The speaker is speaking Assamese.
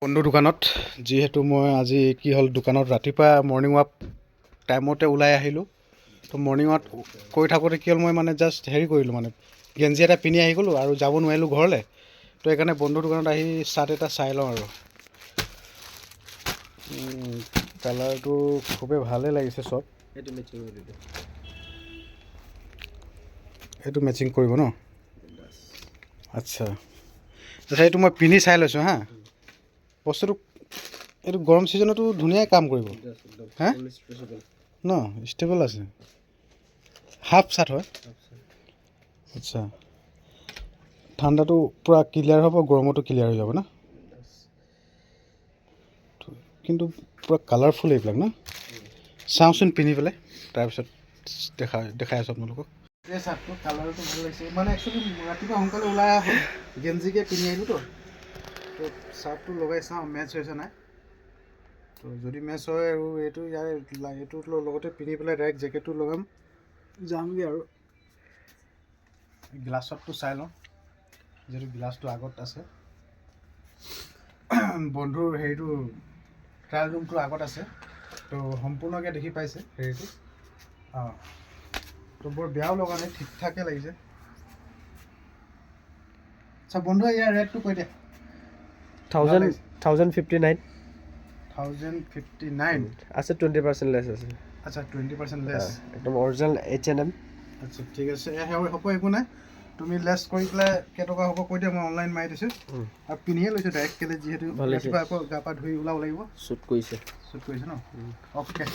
বন্ধু দোকানত যিহেতু মই আজি কি হ'ল দোকানত ৰাতিপুৱা মৰ্ণিং ৱাক টাইমতে ওলাই আহিলোঁ তো মৰ্ণিং ৱাক কৰি থাকোঁতে কি হ'ল মই মানে জাষ্ট হেৰি কৰিলোঁ মানে গেঞ্জি এটা পিন্ধি আহি গ'লোঁ আৰু যাব নোৱাৰিলোঁ ঘৰলৈ তো সেইকাৰণে বন্ধু দোকানত আহি চাৰ্ট এটা চাই লওঁ আৰু কালাৰটো খুবেই ভালেই লাগিছে চব এইটো মেচিং কৰিব ন আচ্ছা আচ্ছা এইটো মই পিন্ধি চাই লৈছোঁ হা বস্তুটো এইটো গৰম ছিজনতো ধুনীয়াই কাম কৰিব হা ন ষ্টেবল আছে হাফ চাৰ্ট হয় আচ্ছা ঠাণ্ডাটো পূৰা ক্লিয়াৰ হ'ব গৰমতো ক্লিয়াৰ হৈ যাব না কিন্তু পূৰা কালাৰফুল এইবিলাক ন চাওঁচোন পিন্ধি পেলাই তাৰপিছত দেখাই আছোঁ আপোনালোকক এই চাৰ্টটো কালাৰটো ভাল লাগিছে মানে একচুৱেলি ৰাতিপুৱা সোনকালে ওলাই আহোঁ গেঞ্জিকে পিন্ধি আহিলোঁ তো চাৰ্টটো লগাই চাওঁ মেচ হৈছে নাই তো যদি মেচ হয় আৰু এইটো এইটোৰ লগতে পিন্ধি পেলাই ডাইৰেক্ট জেকেটটো লগাম যামগৈ আৰু গ্লাছতটো চাই লওঁ যিহেতু গ্লাছটো আগত আছে বন্ধুৰ হেৰিটো ট্ৰায়েল ৰুমটো আগত আছে তো সম্পূৰ্ণকৈ দেখি পাইছে হেৰিটো অঁ তো বৰ বেয়াও লগা নাই ঠিক ঠাকে লাগিছে আচ্ছা বন্ধু ইয়াৰ ৰেটটো কৈ দিয়া 1059 আছে 20% লেছ আছে আচ্ছা 20% লেছ একদম অৰিজিনেল H&M আচ্ছা ঠিক আছে হ'ব একো নাই তুমি লেছ কৰি পেলাই কেইটকা হ'ব কৈ দিয়া মই অনলাইন মাৰি দিছোঁ আৰু পিন্ধিয়ে লৈছোঁ ডাইৰেক্ট কেলৈ যিহেতু ৰাতিপুৱা আকৌ গা পা ধুই ওলাব লাগিব শ্বুট কৰিছে ন অ'কে